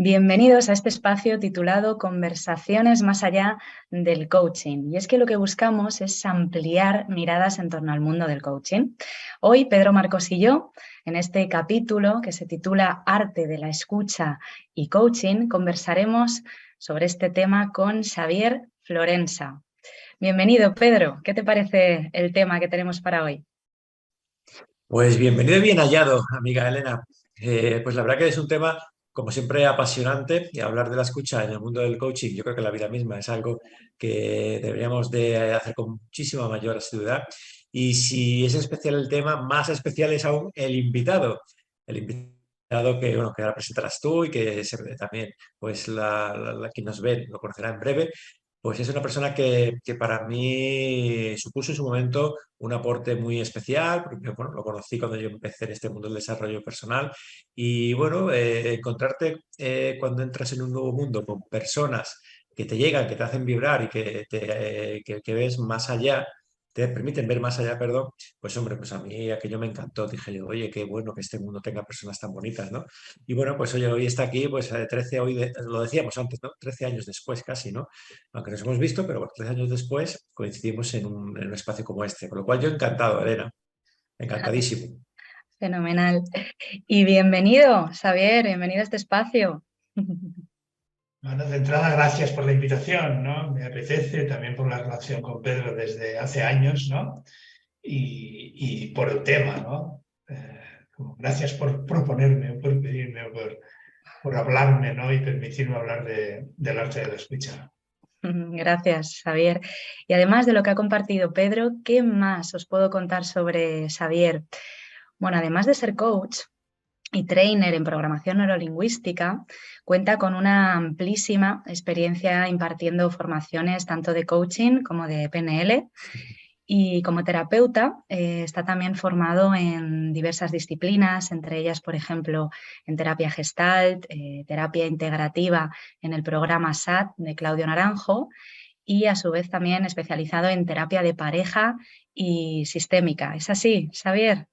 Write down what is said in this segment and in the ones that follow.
Bienvenidos a este espacio titulado Conversaciones más allá del coaching. Y es que lo que buscamos es ampliar miradas en torno al mundo del coaching. Hoy, Pedro Marcos y yo, en este capítulo que se titula Arte de la Escucha y Coaching, conversaremos sobre este tema con Xavier Florensa. Bienvenido, Pedro. ¿Qué te parece el tema que tenemos para hoy? Pues bienvenido y bien hallado, amiga Elena. Pues la verdad que es un tema, como siempre, apasionante y hablar de la escucha en el mundo del coaching, yo creo que la vida misma es algo que deberíamos de hacer con muchísima mayor asiduidad. Y si es especial el tema, más especial es aún el invitado. El invitado que, bueno, que ahora presentarás tú y que también, pues quien nos ve lo conocerá en breve. Pues es una persona que para mí supuso en su momento un aporte muy especial, porque bueno, lo conocí cuando yo empecé en este mundo del desarrollo personal. Y bueno, encontrarte cuando entras en un nuevo mundo con personas que te llegan, que te hacen vibrar y que ves más allá, te permiten ver más allá, perdón, pues hombre, pues a mí aquello me encantó. Dije yo, oye, qué bueno que este mundo tenga personas tan bonitas, ¿no? Y bueno, pues oye, hoy está aquí, pues 13, lo decíamos antes, ¿no? 13 años después casi, ¿no? Aunque nos hemos visto, pero bueno, 13 años después coincidimos en un espacio como este. Con lo cual yo encantado, Elena, encantadísimo. Fenomenal. Y bienvenido, Xavier, bienvenido a este espacio. Bueno, de entrada, gracias por la invitación, ¿no? Me apetece también por la relación con Pedro desde hace años, ¿no? Y por el tema, ¿no? Gracias por proponerme, por pedirme, por hablarme, ¿no? Y permitirme hablar del arte de la escucha. Gracias, Xavier. Y además de lo que ha compartido Pedro, ¿qué más os puedo contar sobre Xavier? Bueno, además de ser coach y trainer en programación neurolingüística, cuenta con una amplísima experiencia impartiendo formaciones tanto de coaching como de PNL. Y como terapeuta está también formado en diversas disciplinas, entre ellas, por ejemplo, en terapia gestalt, terapia integrativa en el programa SAT de Claudio Naranjo y a su vez también especializado en terapia de pareja y sistémica. ¿Es así, Xavier?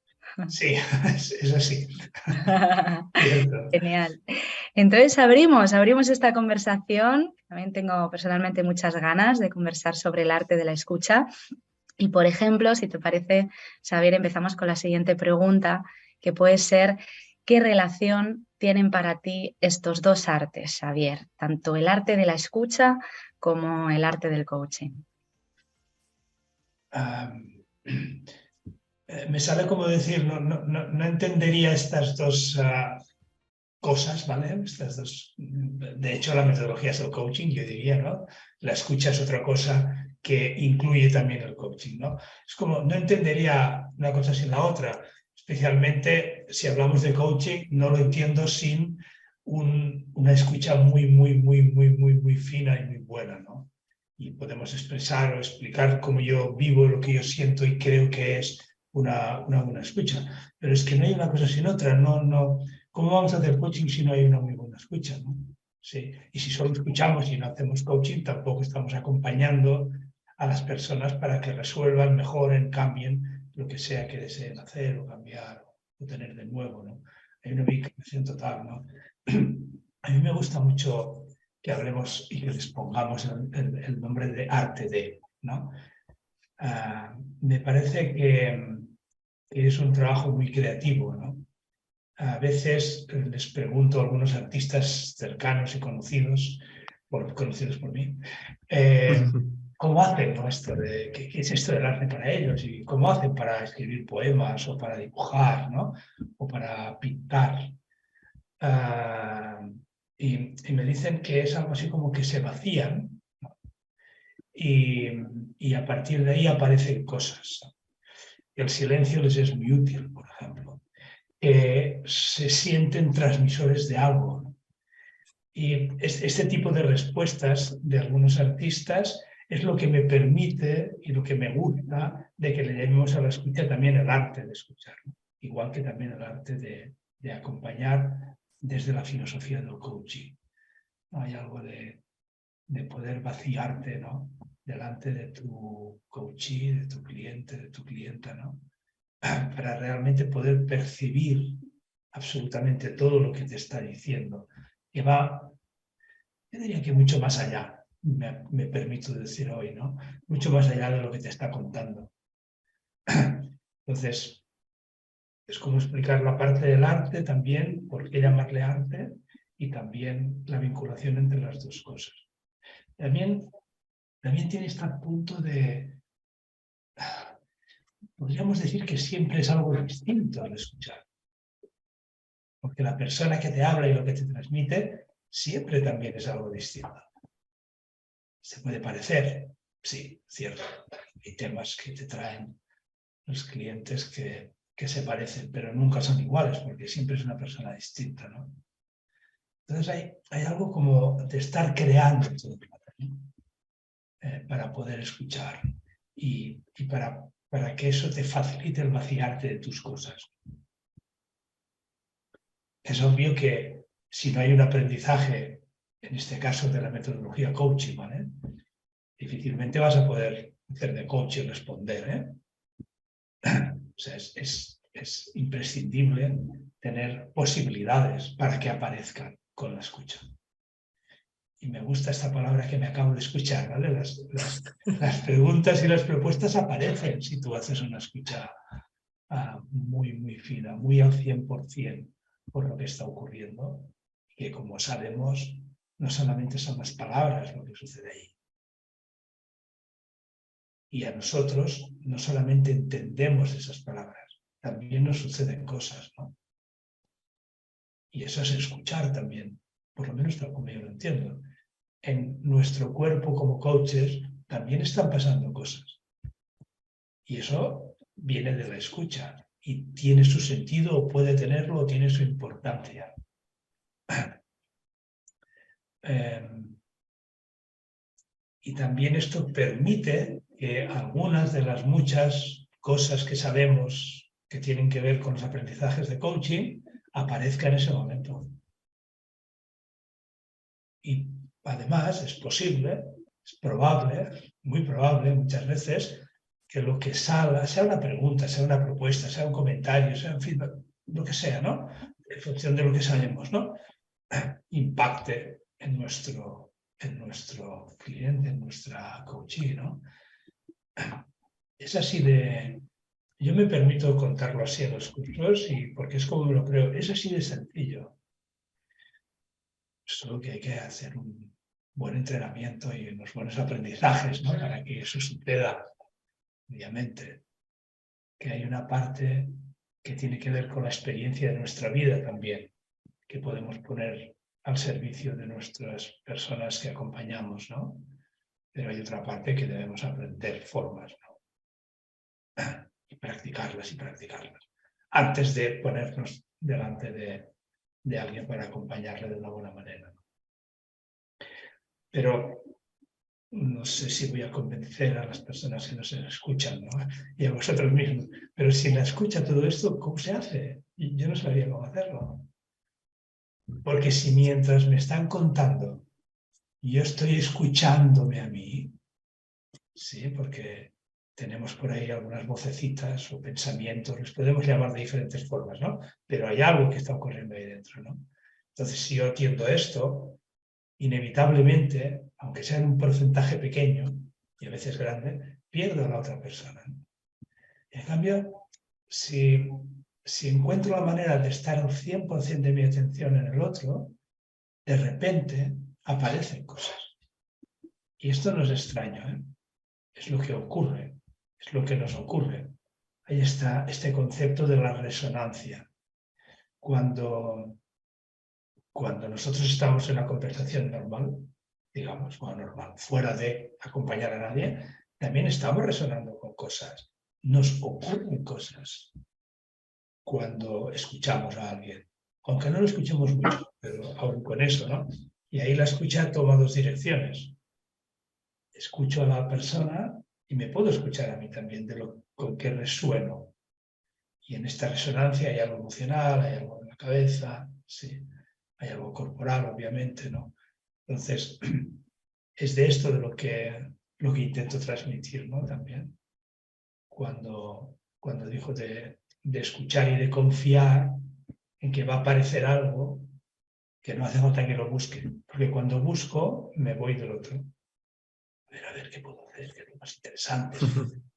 Sí, es así. Cierto. Genial. Entonces abrimos esta conversación. También tengo personalmente muchas ganas de conversar sobre el arte de la escucha. Y, por ejemplo, si te parece, Xavier, empezamos con la siguiente pregunta, que puede ser, ¿qué relación tienen para ti estos dos artes, Xavier? Tanto el arte de la escucha como el arte del coaching. Me sale como decir, no entendería estas dos cosas, ¿vale? Estas dos, de hecho, la metodología es el coaching, yo diría, ¿no? La escucha es otra cosa que incluye también el coaching, ¿no? Es como, no entendería una cosa sin la otra, especialmente si hablamos de coaching, no lo entiendo sin una escucha muy fina y muy buena, ¿no? Y podemos expresar o explicar cómo yo vivo, lo que yo siento y creo que es una buena escucha. Pero es que no hay una cosa sin otra, no. ¿Cómo vamos a hacer coaching si no hay una muy buena escucha, ¿no? Sí. Y si solo escuchamos y no hacemos coaching, tampoco estamos acompañando a las personas para que resuelvan, mejoren, cambien lo que sea que deseen hacer o cambiar o tener de nuevo, ¿no? Hay una vinculación total, ¿no? A mí me gusta mucho que hablemos y que les pongamos el nombre de arte de, ¿no? Me parece que es un trabajo muy creativo, ¿no? A veces les pregunto a algunos artistas cercanos y conocidos por mí, ¿cómo hacen, ¿no? ¿Qué es esto del arte para ellos? ¿Y cómo hacen para escribir poemas o para dibujar, ¿no? O para pintar? Y me dicen que es algo así como que se vacían, ¿no? y a partir de ahí aparecen cosas. El silencio les es muy útil, por ejemplo. Se sienten transmisores de algo, ¿no? Y este tipo de respuestas de algunos artistas es lo que me permite y lo que me gusta de que le llamemos a la escucha también el arte de escuchar, ¿no? Igual que también el arte de acompañar desde la filosofía del coaching. ¿No? Hay algo de poder vaciarte, ¿no? Delante de tu coachee, de tu cliente, de tu clienta, ¿no? Para realmente poder percibir absolutamente todo lo que te está diciendo que va, yo diría que mucho más allá, me permito decir hoy, ¿no? Mucho más allá de lo que te está contando. Entonces, es como explicar la parte del arte también, por qué llamarle arte, y también la vinculación entre las dos cosas. También tiene este punto de, podríamos decir que siempre es algo distinto al escuchar. Porque la persona que te habla y lo que te transmite siempre también es algo distinto. Se puede parecer, sí, cierto. Hay temas que te traen los clientes que se parecen, pero nunca son iguales porque siempre es una persona distinta, ¿no? Entonces hay algo como de estar creando todo el rato, ¿no? Para poder escuchar y para que eso te facilite el vaciarte de tus cosas. Es obvio que si no hay un aprendizaje, en este caso de la metodología coaching, ¿vale? Difícilmente vas a poder hacer de coach y responder, ¿eh? O sea, es imprescindible tener posibilidades para que aparezcan con la escucha. Y me gusta esta palabra que me acabo de escuchar, ¿vale? Las preguntas y las propuestas aparecen si tú haces una escucha muy, muy fina, muy al 100% por lo que está ocurriendo, que como sabemos, no solamente son las palabras lo que sucede ahí. Y a nosotros no solamente entendemos esas palabras, también nos suceden cosas, ¿no? Y eso es escuchar también, por lo menos tal como yo lo entiendo. En nuestro cuerpo como coaches también están pasando cosas. Y eso viene de la escucha y tiene su sentido o puede tenerlo o tiene su importancia. Y también esto permite que algunas de las muchas cosas que sabemos que tienen que ver con los aprendizajes de coaching aparezcan en ese momento. Y además es posible, es probable, muy probable muchas veces, que lo que salga, sea una pregunta, sea una propuesta, sea un comentario, sea un feedback, lo que sea, ¿no? En función de lo que sabemos, ¿no? Impacte en nuestro cliente, en nuestra coachee, ¿no? Es así de... Yo me permito contarlo así en los cursos y porque es como me lo creo. Es así de sencillo. Solo que hay que hacer un buen entrenamiento y unos buenos aprendizajes, ¿no? Para que eso suceda, obviamente. Que hay una parte que tiene que ver con la experiencia de nuestra vida también, que podemos poner al servicio de nuestras personas que acompañamos, ¿no? Pero hay otra parte que debemos aprender formas, ¿no? Y practicarlas, antes de ponernos delante de alguien para acompañarle de una buena manera, ¿no? Pero no sé si voy a convencer a las personas que nos escuchan, ¿no? Y a vosotros mismos. Pero si la escucha todo esto, ¿cómo se hace? Yo no sabría cómo hacerlo. Porque si mientras me están contando, yo estoy escuchándome a mí, sí, porque tenemos por ahí algunas vocecitas o pensamientos, los podemos llamar de diferentes formas, ¿no? Pero hay algo que está ocurriendo ahí dentro, ¿no? Entonces, si yo atiendo esto, inevitablemente, aunque sea en un porcentaje pequeño y a veces grande, pierdo a la otra persona, ¿no? En cambio, si encuentro la manera de estar al 100% de mi atención en el otro, de repente aparecen cosas. Y esto no es extraño, ¿eh? Es lo que ocurre, es lo que nos ocurre. Ahí está este concepto de la resonancia. Cuando nosotros estamos en una conversación normal, digamos, bueno, normal, fuera de acompañar a nadie, también estamos resonando con cosas. Nos ocurren cosas cuando escuchamos a alguien. Aunque no lo escuchemos mucho, pero aún con eso, ¿no? Y ahí la escucha toma dos direcciones. Escucho a la persona y me puedo escuchar a mí también de lo con que resueno. Y en esta resonancia hay algo emocional, hay algo en la cabeza, sí, hay algo corporal, obviamente, ¿no? Entonces, es de esto de lo que intento transmitir, ¿no? También, cuando dijo de escuchar y de confiar en que va a aparecer algo que no hace falta que lo busque, porque cuando busco me voy del otro. A ver qué puedo hacer, qué es lo más interesante.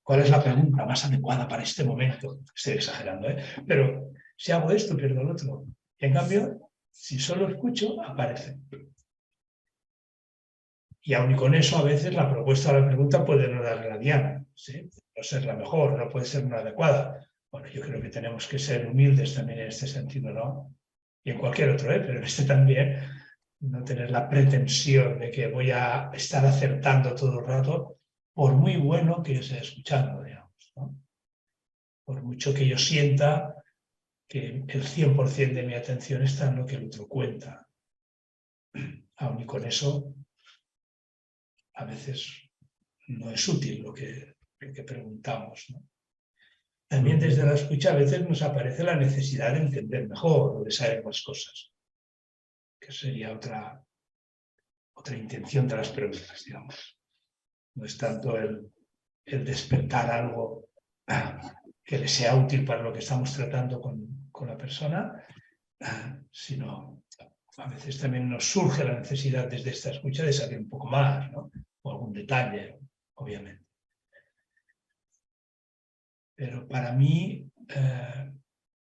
¿Cuál es la pregunta más adecuada para este momento? Estoy exagerando, ¿eh? Pero si hago esto, pierdo el otro. Y en cambio, si solo escucho, aparece. Y aun con eso, a veces la propuesta o la pregunta puede no darle la diana, ¿sí? No ser la mejor, no puede ser una adecuada. Bueno, yo creo que tenemos que ser humildes también en este sentido, ¿no? Y en cualquier otro, pero en este también, no tener la pretensión de que voy a estar acertando todo el rato, por muy bueno que esté escuchando, digamos, ¿no? Por mucho que yo sienta que el 100% de mi atención está en lo que el otro cuenta. Aun y con eso, a veces no es útil lo que preguntamos, ¿no? También desde la escucha a veces nos aparece la necesidad de entender mejor o de saber más cosas, que sería otra intención de las preguntas, digamos. No es tanto el despertar algo que le sea útil para lo que estamos tratando con la persona, sino a veces también nos surge la necesidad desde esta escucha de saber un poco más, ¿no? O algún detalle, obviamente. Pero para mí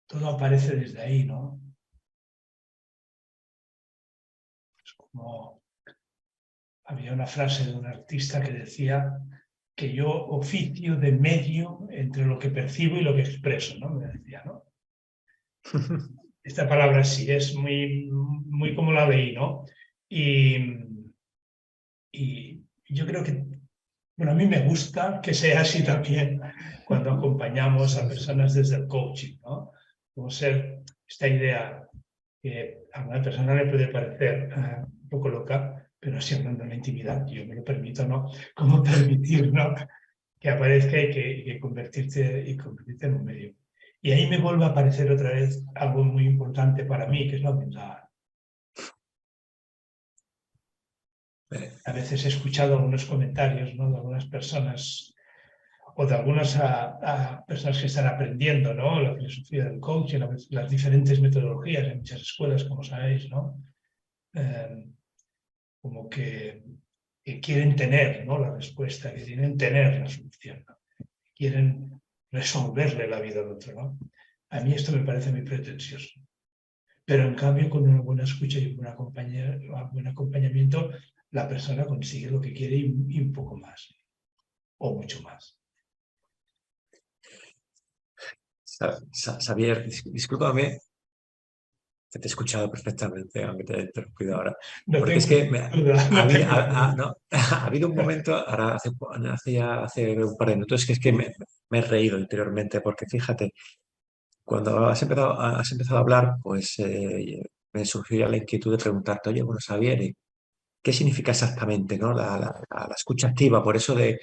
todo aparece desde ahí, ¿no? Es como había una frase de un artista que decía que yo oficio de medio entre lo que percibo y lo que expreso, ¿no? Me decía, ¿no? Esta palabra sí es muy, muy como la leí, ¿no? Y yo creo que, bueno, a mí me gusta que sea así también cuando acompañamos a personas desde el coaching, ¿no? Como ser esta idea que a una persona le puede parecer un poco loca, pero así hablando en la intimidad, yo me lo permito, ¿no? Como permitir, ¿no? Que aparezca y que convertirte en un medio. Y ahí me vuelve a aparecer otra vez algo muy importante para mí, que es la humildad. A veces he escuchado algunos comentarios, ¿no? De algunas personas o de algunas personas que están aprendiendo, ¿no? La filosofía del coaching, las diferentes metodologías en muchas escuelas, como sabéis, ¿no? Como que quieren tener, ¿no? La respuesta, que quieren tener la solución, ¿no? Quieren resolverle la vida al otro, ¿no? A mí esto me parece muy pretencioso. Pero en cambio, con una buena escucha y un buen acompañamiento, la persona consigue lo que quiere y un poco más, o mucho más. Xavier, discúlpame, que te he escuchado perfectamente, aunque te he interrumpido ahora. No Porque es tengo que duda, no tengo duda. no, ha habido un momento, ahora hace un par de minutos, que es que me he reído interiormente, porque fíjate, cuando has empezado a hablar, pues me surgió ya la inquietud de preguntarte, oye, bueno, Xavier, ¿qué significa exactamente, ¿no? La escucha activa? Por eso de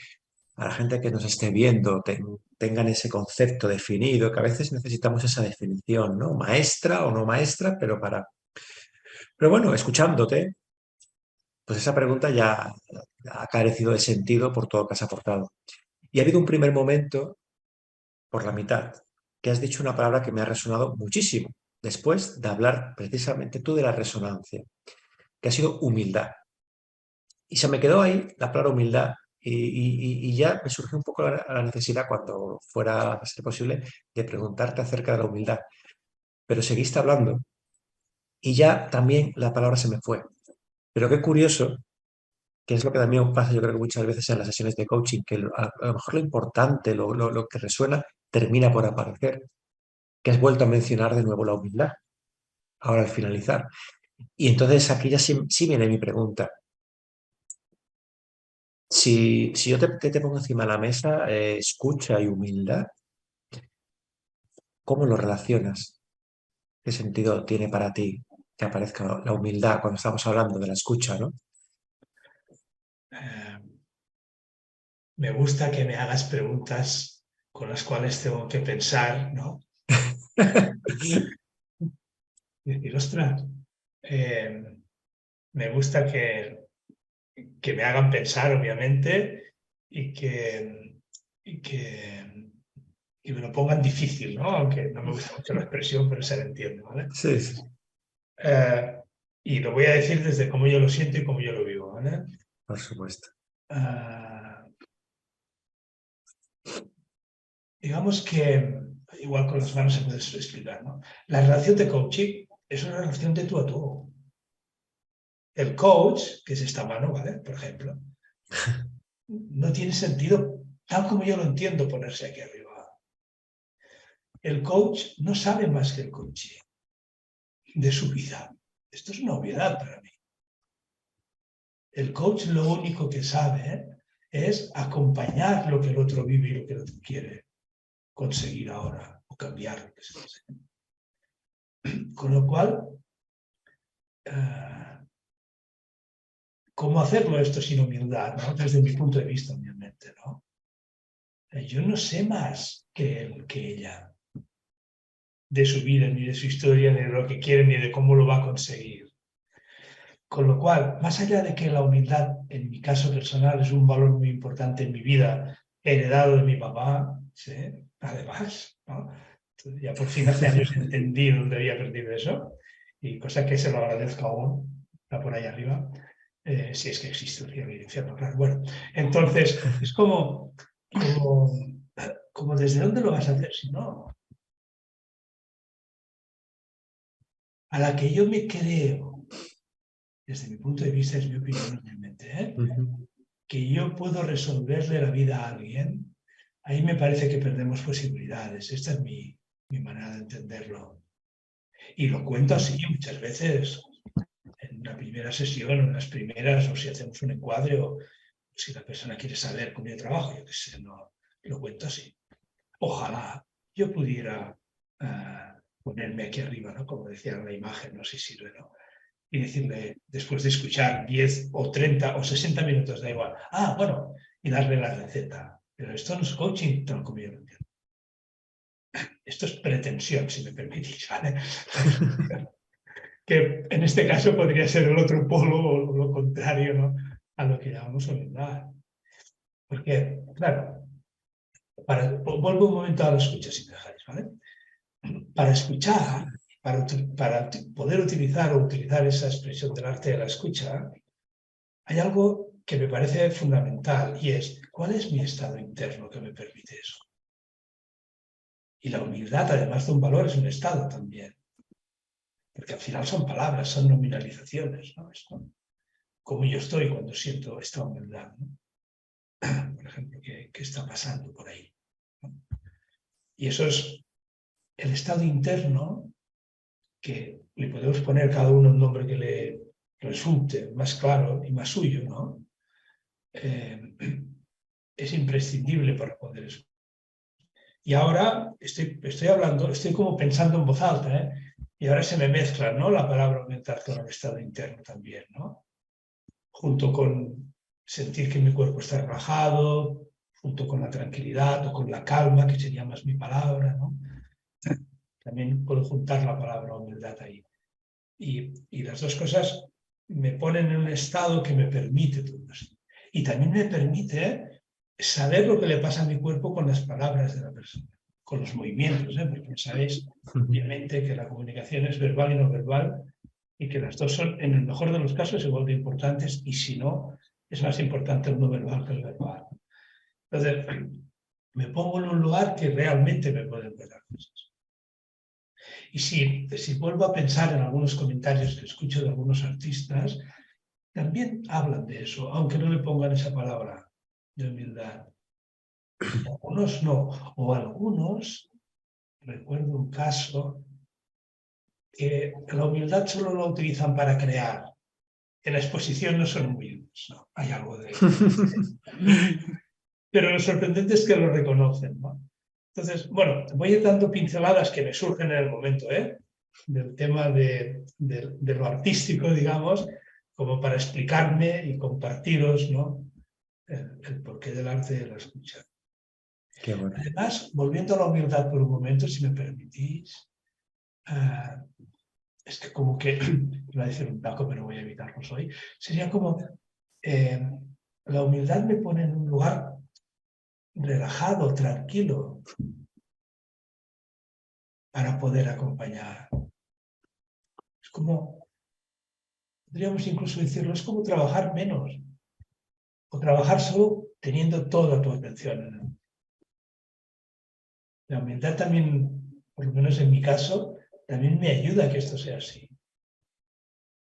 a la gente que nos esté viendo tengan ese concepto definido, que a veces necesitamos esa definición, ¿no? Maestra o no maestra, pero bueno, escuchándote, pues esa pregunta ya ha carecido de sentido por todo lo que has aportado. Y ha habido un primer momento, por la mitad, que has dicho una palabra que me ha resonado muchísimo, después de hablar precisamente tú de la resonancia, que ha sido humildad. Y se me quedó ahí la palabra humildad y ya me surgió un poco la necesidad, cuando fuera a ser posible, de preguntarte acerca de la humildad. Pero seguiste hablando y ya también la palabra se me fue. Pero qué curioso, que es lo que también pasa, yo creo que muchas veces en las sesiones de coaching, que a lo mejor lo importante, lo que resuena, termina por aparecer, que has vuelto a mencionar de nuevo la humildad, ahora al finalizar. Y entonces aquí ya sí viene mi pregunta. Si yo te pongo encima de la mesa escucha y humildad, ¿cómo lo relacionas? ¿Qué sentido tiene para ti que aparezca la humildad cuando estamos hablando de la escucha, ¿no? Me gusta que me hagas preguntas con las cuales tengo que pensar, ¿no? Y decir, ostras, me gusta que me hagan pensar, obviamente, y que me lo pongan difícil, ¿no? Aunque no me gusta mucho la expresión, pero se la entiende, ¿vale? Sí, sí. Y lo voy a decir desde cómo yo lo siento y cómo yo lo vivo, ¿vale? Por supuesto. Digamos que, igual con las manos se puede explicar, ¿no? La relación de coaching es una relación de tú a tú. El coach, que es esta mano, ¿vale? Por ejemplo, no tiene sentido, tal como yo lo entiendo, ponerse aquí arriba. El coach no sabe más que el coachee de su vida. Esto es una obviedad para mí. El coach lo único que sabe es acompañar lo que el otro vive y lo que el otro quiere conseguir ahora o cambiar lo que se desea. Con lo cual, ¿cómo hacerlo esto sin humildad? ¿No? Desde mi punto de vista, obviamente, ¿no? Yo no sé más que él, que ella, de su vida, ni de su historia, ni de lo que quiere, ni de cómo lo va a conseguir. Con lo cual, más allá de que la humildad, en mi caso personal, es un valor muy importante en mi vida, heredado de mi papá, ¿sí? Además, ¿no? Entonces, ya por fin hace años entendí dónde había perdido eso, y cosa que se lo agradezco aún, está por ahí arriba, si es que existe el cielo y el infierno, claro. Bueno, entonces, es como ¿desde dónde lo vas a hacer si no? A la que yo me creo, desde mi punto de vista, es mi opinión, obviamente, que yo puedo resolverle la vida a alguien, ahí me parece que perdemos posibilidades. Esta es mi manera de entenderlo. Y lo cuento así muchas veces, en una primera sesión, en las primeras, o si hacemos un encuadre, o si la persona quiere saber cómo yo trabajo, yo qué sé, no, lo cuento así. Ojalá yo pudiera ponerme aquí arriba, ¿no? Como decía en la imagen, no sé si sirve, ¿no? Y decirle, después de escuchar 10 o 30 o 60 minutos, da igual, bueno, y darle la receta. Pero esto no es coaching, tal como yo lo entiendo. Esto es pretensión, si me permitís, ¿vale? Que en este caso podría ser el otro polo o lo contrario, ¿no? A lo que llamamos humildad. Porque, claro, vuelvo un momento a la escucha, si me dejáis, ¿vale? Para escuchar, para poder utilizar esa expresión del arte de la escucha, hay algo que me parece fundamental y es, ¿cuál es mi estado interno que me permite eso? Y la humildad, además de un valor, es un estado también. Porque al final son palabras, son nominalizaciones, ¿no? Esto, como yo estoy cuando siento esta humildad, ¿no? Por ejemplo, ¿qué está pasando por ahí? ¿No? Y eso es el estado interno que le podemos poner cada uno un nombre que le resulte más claro y más suyo, ¿no? Es imprescindible para poder eso. Y ahora estoy hablando, estoy como pensando en voz alta, ¿eh? Y ahora se me mezcla, ¿no? La palabra aumentar con el estado interno también, ¿no? Junto con sentir que mi cuerpo está relajado, junto con la tranquilidad o con la calma, que sería más mi palabra, ¿no? También puedo juntar la palabra humildad ahí. Y las dos cosas me ponen en un estado que me permite todo esto. Y también me permite saber lo que le pasa a mi cuerpo con las palabras de la persona, con los movimientos, porque sabéis, obviamente, que la comunicación es verbal y no verbal, y que las dos son, en el mejor de los casos, igual de importantes, y si no, es más importante el no verbal que el verbal. Entonces, me pongo en un lugar que realmente me puede empezar cosas. Y si vuelvo a pensar en algunos comentarios que escucho de algunos artistas, también hablan de eso, aunque no le pongan esa palabra de humildad. Algunos no, o algunos, recuerdo un caso, que la humildad solo la utilizan para crear. En la exposición no son humildes, no, hay algo de... Pero lo sorprendente es que lo reconocen, ¿no? Entonces, bueno, voy a ir dando pinceladas que me surgen en el momento, del tema de lo artístico, digamos, como para explicarme y compartiros, ¿no? El porqué del arte de la escucha. Qué bueno. Además, volviendo a la humildad por un momento, si me permitís, es que como que, iba a decir un taco, pero voy a evitarlo hoy, sería como, la humildad me pone en un lugar relajado, tranquilo, para poder acompañar. Es como podríamos incluso decirlo, es como trabajar menos o trabajar solo teniendo toda tu atención en él. La humildad también, por lo menos en mi caso, también me ayuda a que esto sea así.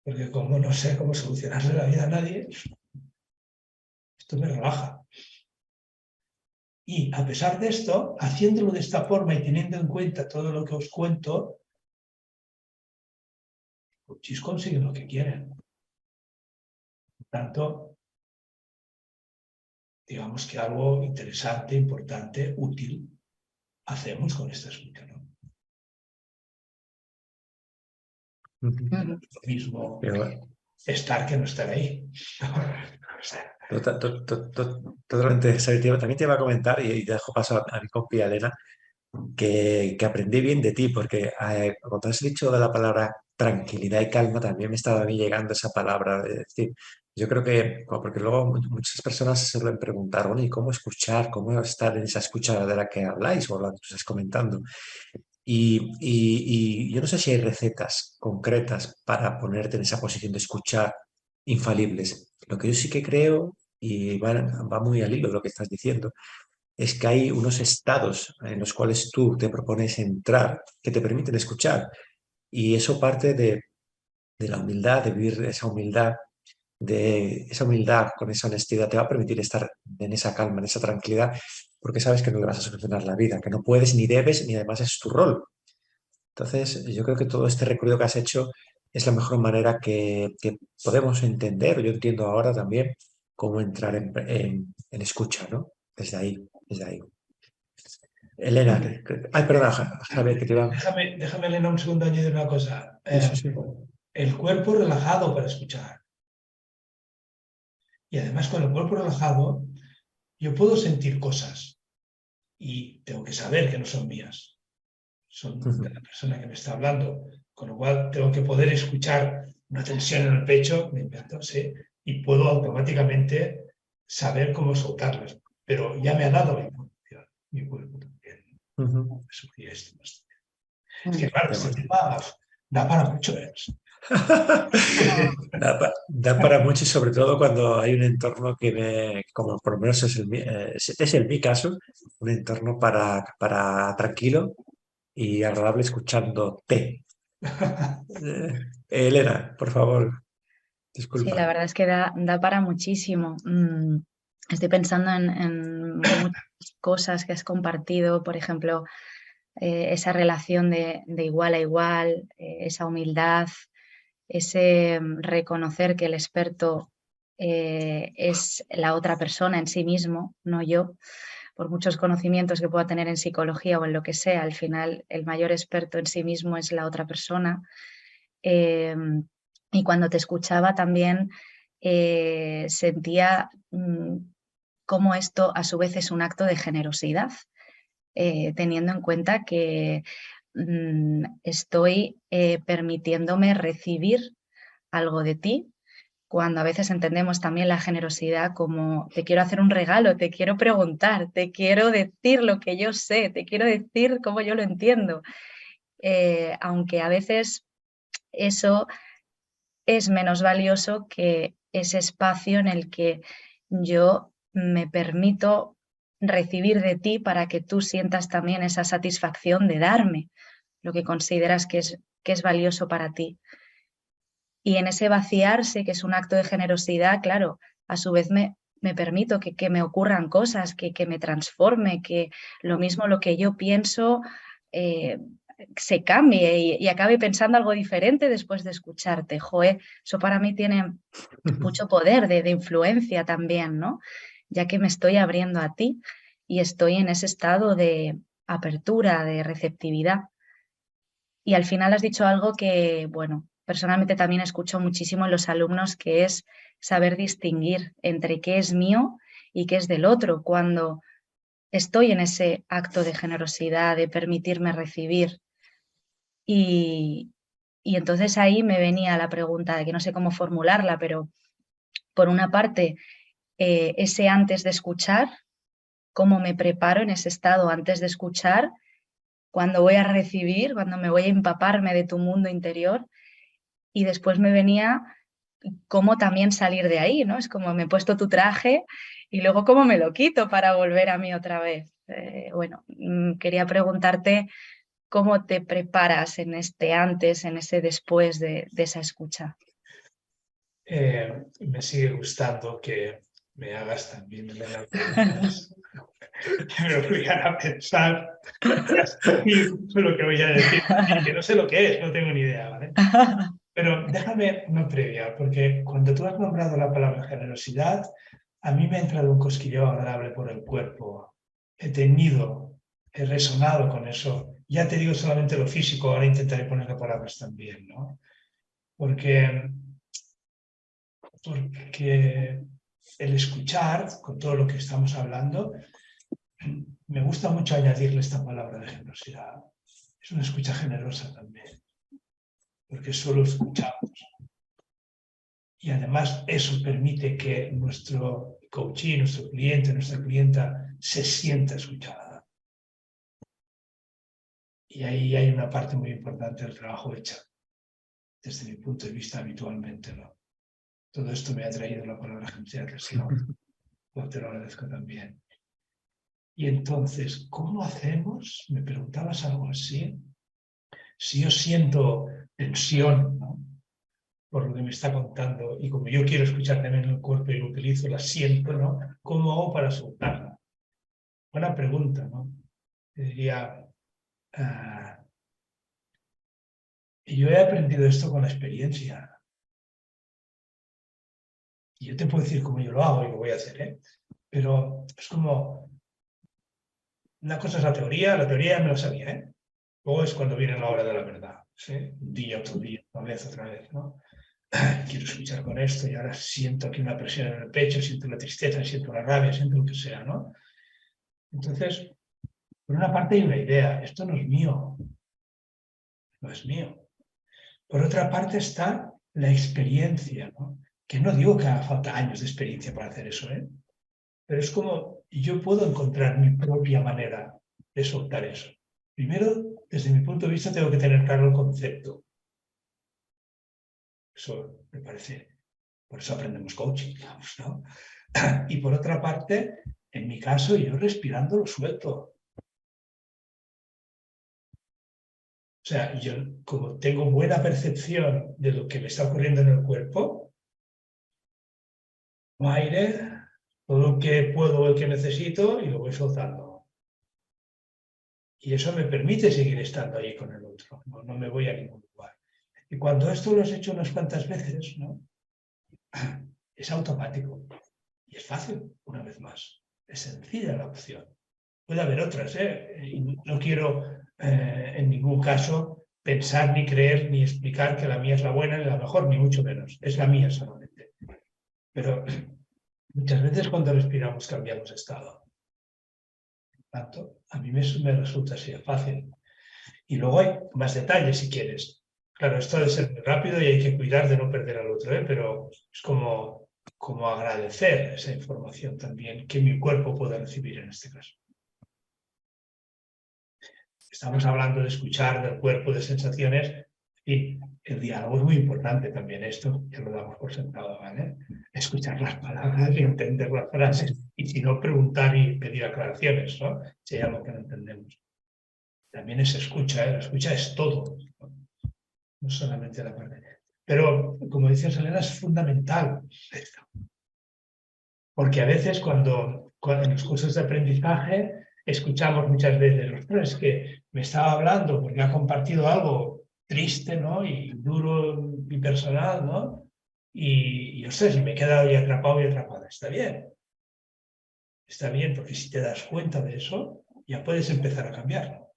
Porque como no sé cómo solucionarle la vida a nadie, esto me relaja. Y a pesar de esto, haciéndolo de esta forma y teniendo en cuenta todo lo que os cuento, pues consiguen lo que quieren. Por tanto, digamos que algo interesante, importante, útil, hacemos con esta escucha, ¿no? Lo mismo Pero, estar que no estar ahí. totalmente. También te iba a comentar, y dejo paso a mi compi Elena, que aprendí bien de ti, porque cuando has dicho de la palabra tranquilidad y calma, también me estaba a mí llegando esa palabra. Es decir, yo creo que, porque luego muchas personas se suelen preguntar, bueno, ¿y cómo escuchar? ¿Cómo estar en esa escucha de la que habláis o la que estás comentando? Y yo no sé si hay recetas concretas para ponerte en esa posición de escuchar infalibles. Lo que yo sí que creo, y va muy al hilo de lo que estás diciendo, es que hay unos estados en los cuales tú te propones entrar que te permiten escuchar. Y eso parte de la humildad, de vivir esa humildad con esa honestidad, te va a permitir estar en esa calma, en esa tranquilidad, porque sabes que no le vas a solucionar la vida, que no puedes ni debes, ni además es tu rol. Entonces, yo creo que todo este recorrido que has hecho es la mejor manera que podemos entender, o yo entiendo ahora también, cómo entrar en escucha, ¿no? Desde ahí, desde ahí. Elena, ay, perdona, Javier, que te iba. Déjame, Elena, un segundo añadir una cosa. Sí, sí, sí. El cuerpo relajado para escuchar. Y además, con el cuerpo relajado, yo puedo sentir cosas y tengo que saber que no son mías. Son de la persona que me está hablando. Con lo cual, tengo que poder escuchar una tensión en el pecho, me invento, sí, y puedo automáticamente saber cómo soltarlas. Pero ya me ha dado la información, mi cuerpo también. Me sugiere esto. Es que, claro, este tema da para mucho. Da para mucho y sobre todo cuando hay un entorno como por lo menos es en mi caso, un entorno para tranquilo y agradable escuchándote. Elena, por favor, Sí, la disculpa. verdad es que da para muchísimo. Estoy pensando en muchas cosas que has compartido, por ejemplo, esa relación de igual a igual, esa humildad, ese reconocer que el experto es la otra persona en sí mismo, no yo. Por muchos conocimientos que pueda tener en psicología o en lo que sea, al final el mayor experto en sí mismo es la otra persona. Eh, y cuando te escuchaba también sentía cómo esto a su vez es un acto de generosidad, teniendo en cuenta que estoy permitiéndome recibir algo de ti, cuando a veces entendemos también la generosidad como te quiero hacer un regalo, te quiero preguntar, te quiero decir lo que yo sé, te quiero decir cómo yo lo entiendo. Aunque a veces eso es menos valioso que ese espacio en el que yo me permito recibir de ti para que tú sientas también esa satisfacción de darme lo que consideras que es valioso para ti. Y en ese vaciarse, que es un acto de generosidad, claro, a su vez me permito que me ocurran cosas, que me transforme, que lo mismo lo que yo pienso eh, se cambie y acabe pensando algo diferente después de escucharte. Joe, eso para mí tiene mucho poder de influencia también, ¿no? Ya que me estoy abriendo a ti y estoy en ese estado de apertura, de receptividad. Y al final has dicho algo que, bueno, personalmente también escucho muchísimo en los alumnos, que es saber distinguir entre qué es mío y qué es del otro, cuando estoy en ese acto de generosidad, de permitirme recibir. Y, y entonces ahí me venía la pregunta de que no sé cómo formularla, pero por una parte, ese antes de escuchar, cómo me preparo en ese estado antes de escuchar, cuando voy a recibir, cuando me voy a empaparme de tu mundo interior. Y después me venía cómo también salir de ahí, ¿no? Es como me he puesto tu traje y luego cómo me lo quito para volver a mí otra vez. Bueno, quería preguntarte cómo te preparas en este antes, en ese después de esa escucha. Me sigue gustando que me hagas también, Elena, preguntas que me obligan a pensar lo que voy a decir, que no sé lo que es, no tengo ni idea, ¿vale? Pero déjame una previa, porque cuando tú has nombrado la palabra generosidad, a mí me ha entrado un cosquilleo agradable por el cuerpo. He resonado con eso. Ya te digo solamente lo físico, ahora intentaré ponerle palabras también, ¿no? Porque el escuchar, con todo lo que estamos hablando, me gusta mucho añadirle esta palabra de generosidad. Es una escucha generosa también, porque solo escuchamos. Y además eso permite que nuestro coachee, nuestro cliente, nuestra clienta se sienta escuchada. Y ahí hay una parte muy importante del trabajo hecha, desde mi punto de vista habitualmente, ¿no? Todo esto me ha traído la palabra generosidad, pues te lo agradezco también. Y entonces, ¿cómo hacemos? Me preguntabas algo así. Si yo siento tensión, ¿no?, por lo que me está contando, y como yo quiero escuchar también el cuerpo y lo utilizo, la siento, ¿no? ¿Cómo hago para soltarla? Buena pregunta, ¿no? Te diría, yo he aprendido esto con la experiencia. Y yo te puedo decir cómo yo lo hago y lo voy a hacer, ¿eh? Pero es como, una cosa es la teoría ya me lo sabía, ¿eh? Luego es cuando viene la hora de la verdad, ¿sí? Un día, otro día, otra vez, ¿no? Quiero escuchar con esto y ahora siento aquí una presión en el pecho, siento la tristeza, siento la rabia, siento lo que sea, ¿no? Entonces, por una parte hay una idea, esto no es mío, no es mío. Por otra parte está la experiencia, ¿no? Que no digo que haga falta años de experiencia para hacer eso, ¿eh? Pero es como yo puedo encontrar mi propia manera de soltar eso. Primero, desde mi punto de vista, tengo que tener claro el concepto. Eso me parece, por eso aprendemos coaching, digamos, ¿no? Y por otra parte, en mi caso, yo respirando lo suelto. O sea, yo como tengo buena percepción de lo que me está ocurriendo en el cuerpo, aire, todo lo que puedo o el que necesito y lo voy soltando. Y eso me permite seguir estando ahí con el otro, no me voy a ningún lugar. Y cuando esto lo has hecho unas cuantas veces, ¿no?, es automático y es fácil, una vez más. Es sencilla la opción. Puede haber otras, ¿eh? Y no quiero en ningún caso pensar ni creer ni explicar que la mía es la buena ni la mejor, ni mucho menos. Es la mía solamente. Pero muchas veces cuando respiramos cambiamos de estado. Por tanto, a mí me resulta así fácil. Y luego hay más detalles si quieres. Claro, esto debe ser muy rápido y hay que cuidar de no perder al otro, ¿eh? Pero es como agradecer esa información también que mi cuerpo pueda recibir en este caso. Estamos hablando de escuchar, del cuerpo, de sensaciones, y el diálogo es muy importante también, esto ya lo damos por sentado, ¿vale? Escuchar las palabras y entender las frases, y si no, preguntar y pedir aclaraciones, ¿no? Si hay algo que no entendemos. También es escucha, ¿eh? La escucha es todo, no solamente la parte. Pero, como decía Elena, es fundamental esto. Porque a veces cuando en los cursos de aprendizaje escuchamos muchas veces, ostras, es que me estaba hablando porque ha compartido algo triste, ¿no?, y duro y personal, ¿no? Y ostras, y me he quedado ya atrapado y atrapada. Está bien, porque si te das cuenta de eso, ya puedes empezar a cambiarlo.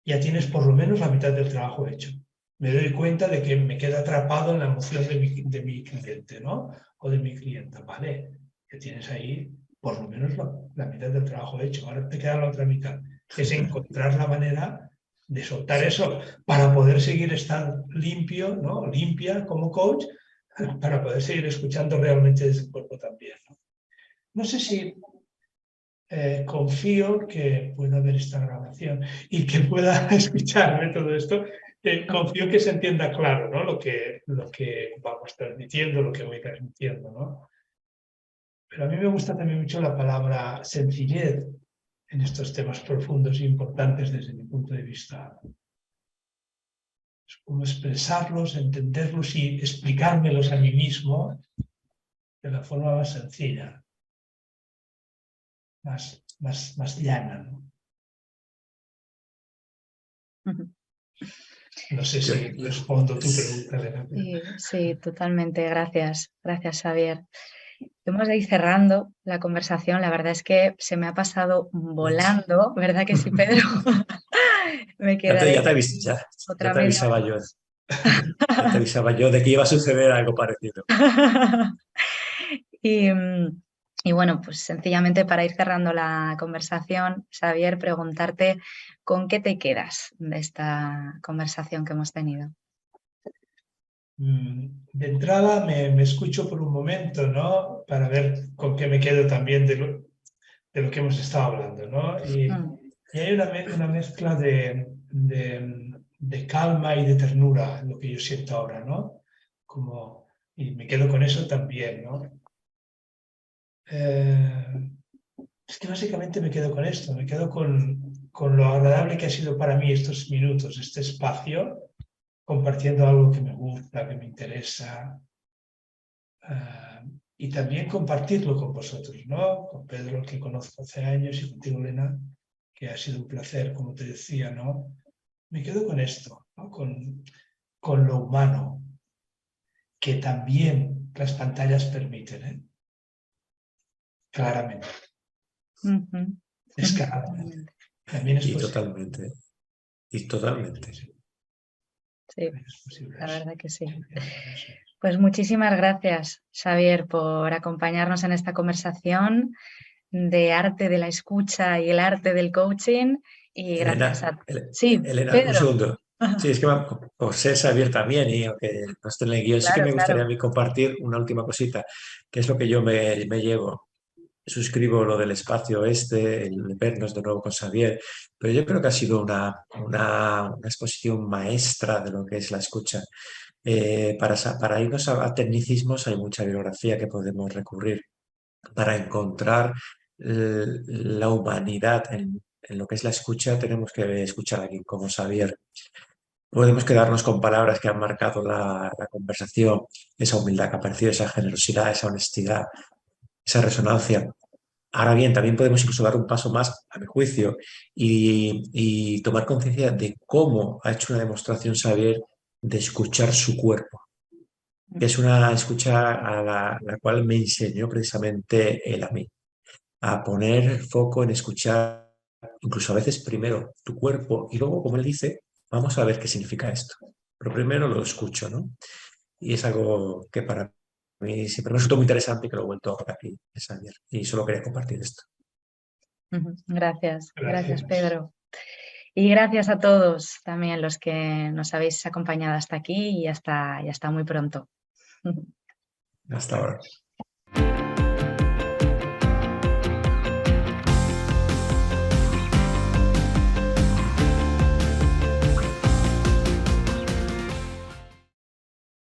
Ya tienes por lo menos la mitad del trabajo hecho. Me doy cuenta de que me quedo atrapado en la emoción de mi cliente, ¿no?, o de mi clienta, ¿vale? Que tienes ahí por lo menos la mitad del trabajo hecho. Ahora te queda la otra mitad, que es encontrar la manera de soltar eso para poder seguir estando limpio, ¿no?, limpia como coach, para poder seguir escuchando realmente desde el cuerpo también, ¿no? No sé si confío que pueda ver esta grabación y que pueda escucharme todo esto confío que se entienda claro, ¿no? Lo que vamos transmitiendo, lo que voy transmitiendo, ¿no? Pero a mí me gusta también mucho la palabra sencillez en estos temas profundos e importantes desde mi punto de vista. Es como expresarlos, entenderlos y explicármelos a mí mismo de la forma más sencilla, más llana, ¿no? No sé si respondo tu pregunta, Elena. Sí, totalmente. Gracias. Gracias, Xavier. Vamos a ir cerrando la conversación. La verdad es que se me ha pasado volando, ¿verdad que sí, Pedro? Me quedaré Ya te otra media avisaba hora. yo. Ya te avisaba yo de que iba a suceder algo parecido. Y, y bueno, pues sencillamente para ir cerrando la conversación, Xavier, preguntarte con qué te quedas de esta conversación que hemos tenido. De entrada me escucho por un momento, ¿no? Para ver con qué me quedo también de lo que hemos estado hablando, ¿no? Y hay una mezcla de calma y de ternura en lo que yo siento ahora, ¿no? Y me quedo con eso también, ¿no? Es que básicamente me quedo con esto, me quedo con lo agradable que ha sido para mí estos minutos, este espacio, compartiendo algo que me gusta, que me interesa, y también compartirlo con vosotros, ¿no? Con Pedro, que conozco hace años, y contigo, Elena, que ha sido un placer, como te decía, ¿no? Me quedo con esto, ¿no? Con lo humano, que también las pantallas permiten, ¿eh? Claramente. Descaradamente. También es posible. Totalmente. Y totalmente. Sí, la verdad que sí. Pues muchísimas gracias, Xavier, por acompañarnos en esta conversación de arte de la escucha y el arte del coaching. Y gracias a... Sí, Elena, un Pedro. segundo. Sí, es que por ser Xavier también, y aunque no esté en el guión, sí que me gustaría a mí compartir una última cosita, que es lo que yo me llevo. Suscribo lo del espacio el vernos de nuevo con Xavier, pero yo creo que ha sido una exposición maestra de lo que es la escucha. Para irnos a tecnicismos hay mucha bibliografía que podemos recurrir para encontrar la humanidad en lo que es la escucha. Tenemos que escuchar a alguien como Xavier. Podemos quedarnos con palabras que han marcado la conversación, esa humildad que ha aparecido, esa generosidad, esa honestidad, esa resonancia. Ahora bien, también podemos incluso dar un paso más, a mi juicio, y tomar conciencia de cómo ha hecho una demostración Xavier de escuchar su cuerpo, que es una escucha a la cual me enseñó precisamente él a mí, a poner foco en escuchar, incluso a veces primero tu cuerpo y luego, como él dice, vamos a ver qué significa esto. Pero primero lo escucho, ¿no? Y es algo que para mí siempre me resultó muy interesante y que lo he vuelto a ver aquí, Xavier. Y solo quería compartir esto. Gracias, Pedro. Y gracias a todos también los que nos habéis acompañado hasta aquí y hasta muy pronto. Hasta ahora.